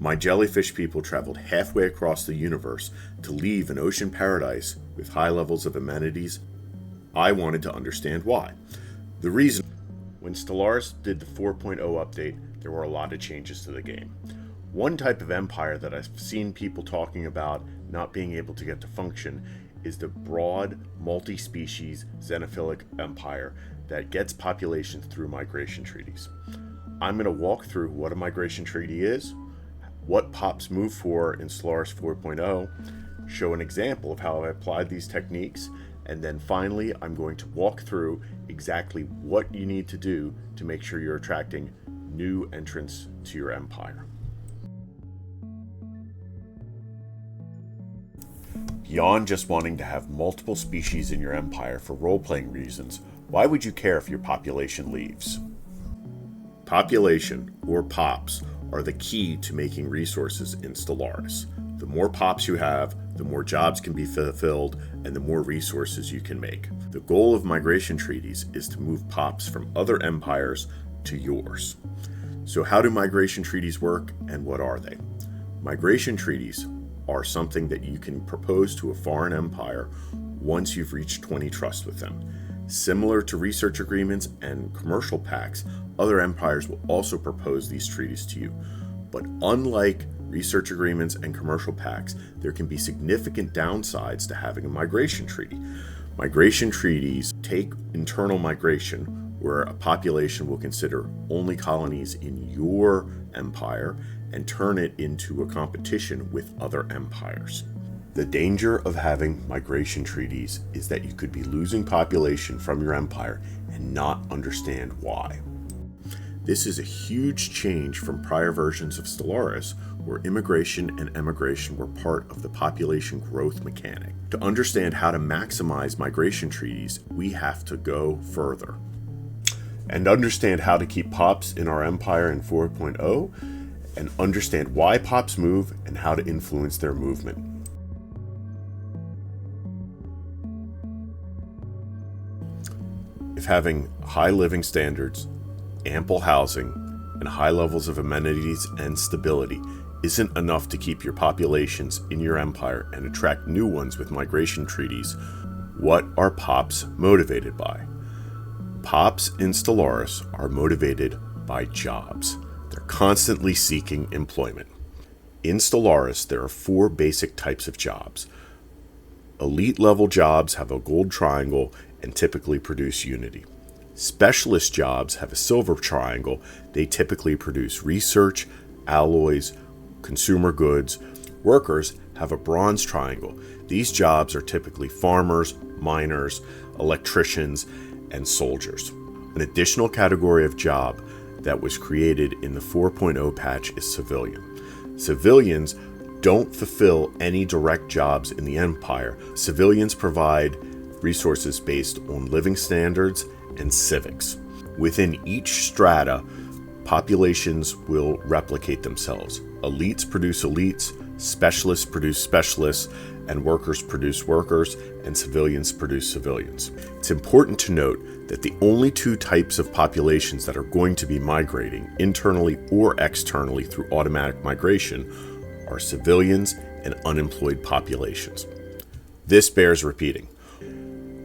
My jellyfish people traveled halfway across the universe to leave an ocean paradise with high levels of amenities. I wanted to understand why. The reason, when Stellaris did the 4.0 update, there were a lot of changes to the game. One type of empire that I've seen people talking about not being able to get to function is the broad, multi-species, xenophilic empire that gets populations through migration treaties. I'm going to walk through what a migration treaty is, what POPs move for in Stellaris 4.0, show an example of how I applied these techniques, and then finally I'm going to walk through exactly what you need to do to make sure you're attracting new entrants to your empire. Beyond just wanting to have multiple species in your empire for role-playing reasons, why would you care if your population leaves? Population, or POPs, are the key to making resources in Stellaris. The more POPs you have, the more jobs can be fulfilled, and the more resources you can make. The goal of migration treaties is to move POPs from other empires to yours. So how do migration treaties work, and what are they? Migration treaties are something that you can propose to a foreign empire once you've reached 20 trust with them. Similar to research agreements and commercial pacts, other empires will also propose these treaties to you. But unlike research agreements and commercial pacts, there can be significant downsides to having a migration treaty. Migration treaties take internal migration, where a population will consider only colonies in your empire, and turn it into a competition with other empires. The danger of having migration treaties is that you could be losing population from your empire and not understand why. This is a huge change from prior versions of Stellaris, where immigration and emigration were part of the population growth mechanic. To understand how to maximize migration treaties, we have to go further and understand how to keep POPs in our empire in 4.0, and understand why POPs move and how to influence their movement. If having high living standards, ample housing, and high levels of amenities and stability isn't enough to keep your populations in your empire and attract new ones with migration treaties, what are POPs motivated by? POPs in Stellaris are motivated by jobs. They're constantly seeking employment. In Stellaris, there are 4 basic types of jobs. Elite level jobs have a gold triangle and typically produce unity. Specialist jobs have a silver triangle. They typically produce research, alloys, consumer goods. Workers have a bronze triangle. These jobs are typically farmers, miners, electricians, and soldiers. An additional category of job that was created in the 4.0 patch is civilian. Civilians don't fulfill any direct jobs in the Empire. Civilians provide resources based on living standards and civics. Within each strata, populations will replicate themselves. Elites produce elites, specialists produce specialists, and workers produce workers, and civilians produce civilians. It's important to note that the only 2 types of populations that are going to be migrating internally or externally through automatic migration are civilians and unemployed populations. This bears repeating.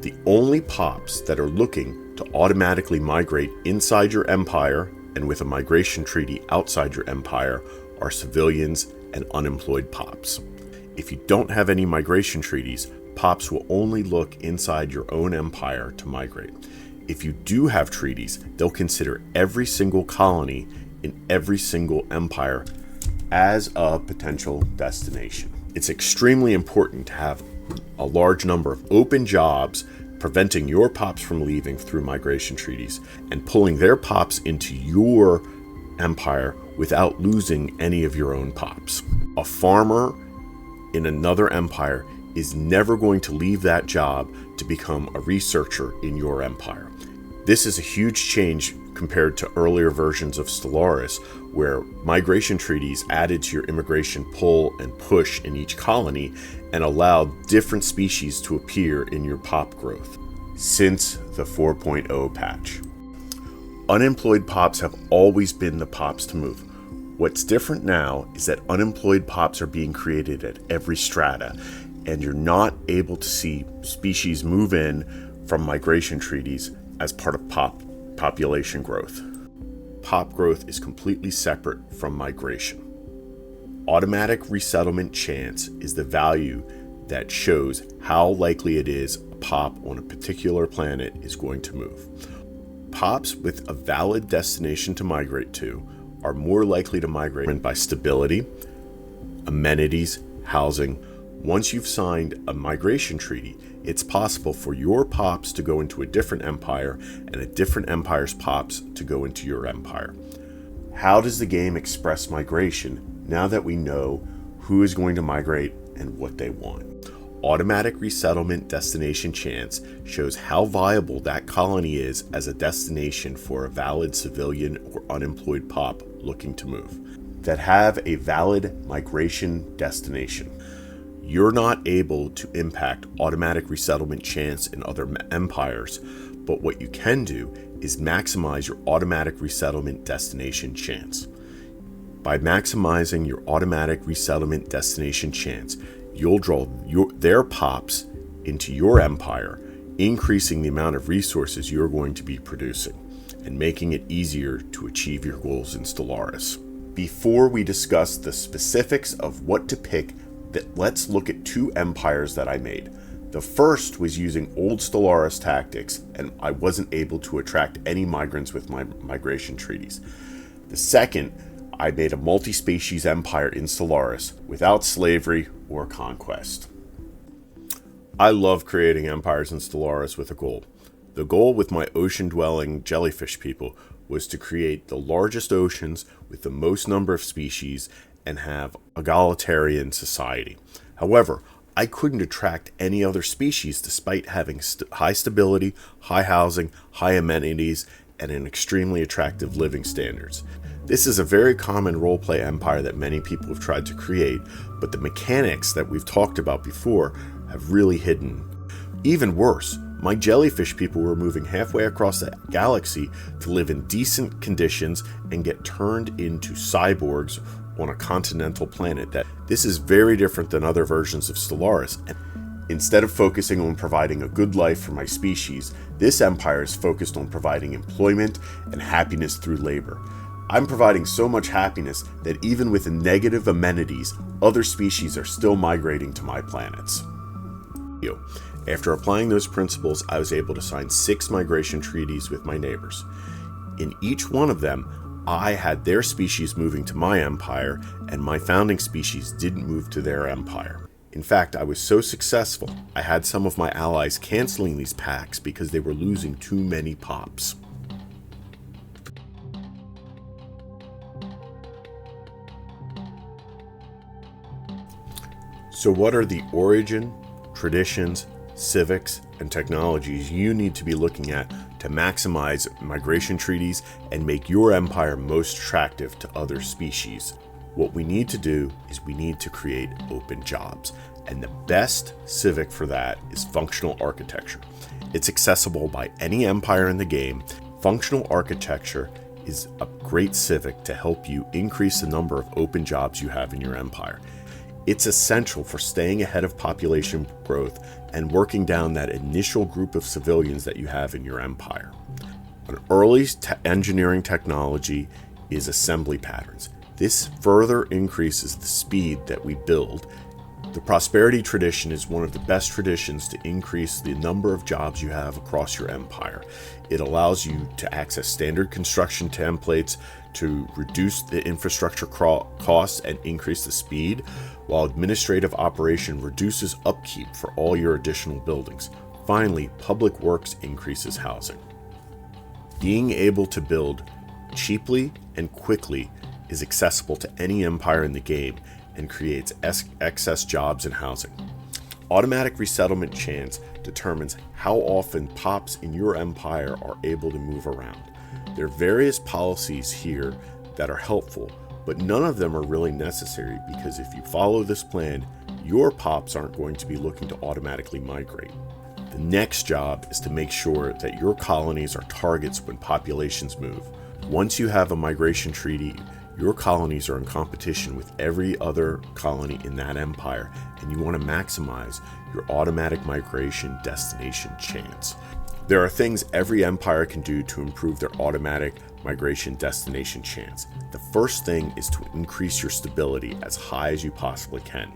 The only POPs that are looking to automatically migrate inside your empire and with a migration treaty outside your empire are civilians and unemployed POPs. If you don't have any migration treaties, POPs will only look inside your own empire to migrate. If you do have treaties, they'll consider every single colony in every single empire as a potential destination. It's extremely important to have a large number of open jobs preventing your POPs from leaving through migration treaties and pulling their POPs into your empire without losing any of your own POPs. A farmer in another empire is never going to leave that job to become a researcher in your empire. This is a huge change compared to earlier versions of Stellaris, where migration treaties added to your immigration pull and push in each colony and allowed different species to appear in your POP growth. Since the 4.0 patch, unemployed POPs have always been the POPs to move. What's different now is that unemployed pops are being created at every strata, and you're not able to see species move in from migration treaties as part of population growth. Pop growth is completely separate from migration. Automatic resettlement chance is the value that shows how likely it is a pop on a particular planet is going to move. Pops with a valid destination to migrate to are more likely to migrate by stability, amenities, housing. Once you've signed a migration treaty, it's possible for your pops to go into a different empire and a different empire's pops to go into your empire. How does the game express migration now that we know who is going to migrate and what they want? Automatic resettlement destination chance shows how viable that colony is as a destination for a valid civilian or unemployed pop looking to move that have a valid migration destination. You're not able to impact automatic resettlement chance in other empires, but what you can do is maximize your automatic resettlement destination chance. By maximizing your automatic resettlement destination chance, you'll draw their pops into your empire, increasing the amount of resources you're going to be producing and making it easier to achieve your goals in Stellaris. Before we discuss the specifics of what to pick, let's look at two empires that I made. The first was using old Stellaris tactics, and I wasn't able to attract any migrants with my migration treaties. The second, I made a multi-species empire in Stellaris without slavery or conquest. I love creating empires in Stellaris with a goal. The goal with my ocean-dwelling jellyfish people was to create the largest oceans with the most number of species and have egalitarian society. However, I couldn't attract any other species despite having high stability, high housing, high amenities, and an extremely attractive living standards. This is a very common roleplay empire that many people have tried to create, but the mechanics that we've talked about before have really hidden. Even worse, my jellyfish people were moving halfway across the galaxy to live in decent conditions and get turned into cyborgs on a continental planet. This is very different than other versions of Stellaris. Instead of focusing on providing a good life for my species, this empire is focused on providing employment and happiness through labor. I'm providing so much happiness that even with negative amenities, other species are still migrating to my planets. After applying those principles, I was able to sign 6 migration treaties with my neighbors. In each one of them, I had their species moving to my empire, and my founding species didn't move to their empire. In fact, I was so successful, I had some of my allies canceling these pacts because they were losing too many pops. So what are the origin, traditions, civics, and technologies you need to be looking at to maximize migration treaties and make your empire most attractive to other species? What we need to do is we need to create open jobs, and the best civic for that is functional architecture. It's accessible by any empire in the game. Functional architecture is a great civic to help you increase the number of open jobs you have in your empire. It's essential for staying ahead of population growth and working down that initial group of civilians that you have in your empire. An early engineering technology is assembly patterns. This further increases the speed that we build. The prosperity tradition is one of the best traditions to increase the number of jobs you have across your empire. It allows you to access standard construction templates to reduce the infrastructure costs and increase the speed, while administrative operation reduces upkeep for all your additional buildings. Finally, public works increases housing. Being able to build cheaply and quickly is accessible to any empire in the game and creates excess jobs and housing. Automatic resettlement chance determines how often pops in your empire are able to move around. There are various policies here that are helpful, but none of them are really necessary because if you follow this plan, your pops aren't going to be looking to automatically migrate. The next job is to make sure that your colonies are targets when populations move. Once you have a migration treaty Your colonies are in competition with every other colony in that empire, and you want to maximize your automatic migration destination chance. There are things every empire can do to improve their automatic migration destination chance. The first thing is to increase your stability as high as you possibly can.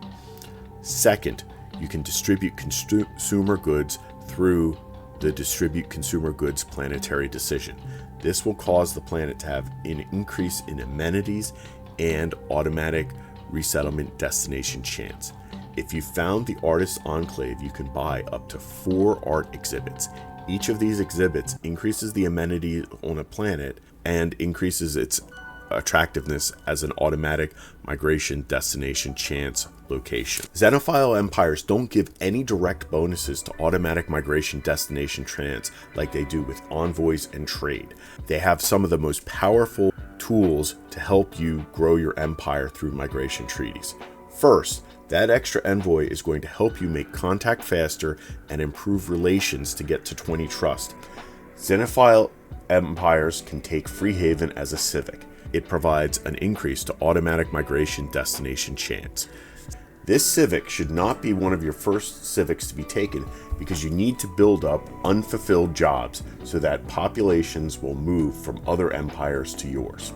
Second, you can distribute consumer goods through the distribute consumer goods planetary decision. This will cause the planet to have an increase in amenities and automatic resettlement destination chance. If you found the Artist's Enclave, you can buy up to 4 art exhibits. Each of these exhibits increases the amenities on a planet and increases its attractiveness as an automatic migration destination chance location. Xenophile empires don't give any direct bonuses to automatic migration destination chance like they do with envoys and trade. They have some of the most powerful tools to help you grow your empire through migration treaties. First, that extra envoy is going to help you make contact faster and improve relations to get to 20 trust. Xenophile empires can take Free Haven as a civic. It provides an increase to automatic migration destination chance. This civic should not be one of your first civics to be taken because you need to build up unfulfilled jobs so that populations will move from other empires to yours.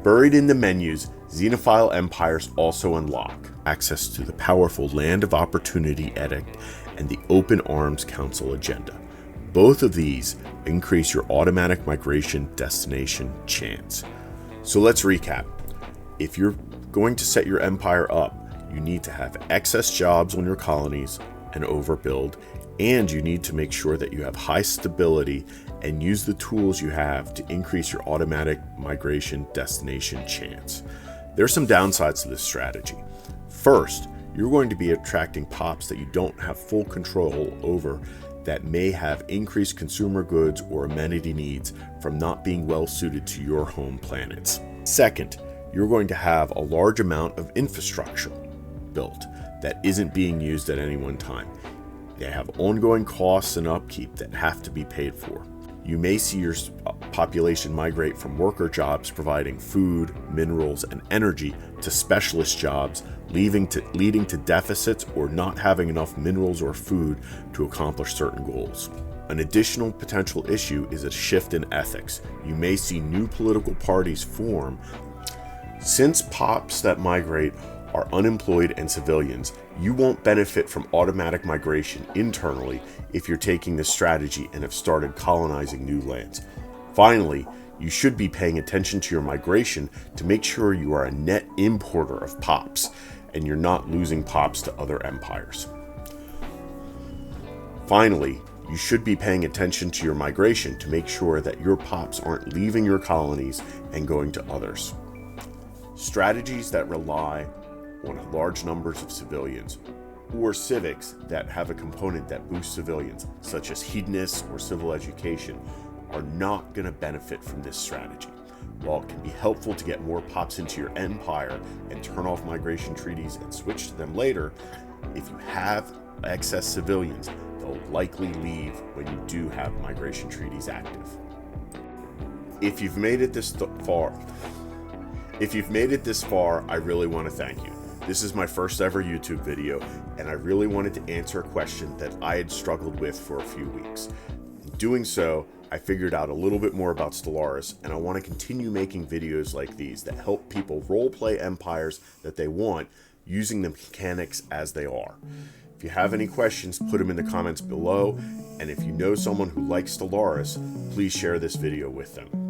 Buried in the menus, Xenophile empires also unlock access to the powerful Land of Opportunity Edict and the Open Arms Council agenda. Both of these increase your automatic migration destination chance. So let's recap. If you're going to set your empire up, you need to have excess jobs on your colonies and overbuild, and you need to make sure that you have high stability and use the tools you have to increase your automatic migration destination chance. There are some downsides to this strategy. First, you're going to be attracting pops that you don't have full control over that may have increased consumer goods or amenity needs from not being well suited to your home planets. Second, you're going to have a large amount of infrastructure built that isn't being used at any one time. They have ongoing costs and upkeep that have to be paid for. You may see your population migrate from worker jobs providing food, minerals, and energy to specialist jobs, leading to deficits or not having enough minerals or food to accomplish certain goals. An additional potential issue is a shift in ethics. You may see new political parties form. Since pops that migrate are unemployed and civilians, you won't benefit from automatic migration internally if you're taking this strategy and have started colonizing new lands. Finally, you should be paying attention to your migration to make sure you are a net importer of pops and you're not losing pops to other empires. Finally, you should be paying attention to your migration to make sure that your pops aren't leaving your colonies and going to others. Strategies that rely on large numbers of civilians or civics that have a component that boosts civilians, such as hedonists or civil education, are not going to benefit from this strategy. While it can be helpful to get more pops into your empire and turn off migration treaties and switch to them later, if you have excess civilians, they'll likely leave when you do have migration treaties active. If you've made it this far, I really want to thank you. This is my first ever YouTube video, and I really wanted to answer a question that I had struggled with for a few weeks. In doing so, I figured out a little bit more about Stellaris, and I want to continue making videos like these that help people roleplay empires that they want using the mechanics as they are. If you have any questions, put them in the comments below, and if you know someone who likes Stellaris, please share this video with them.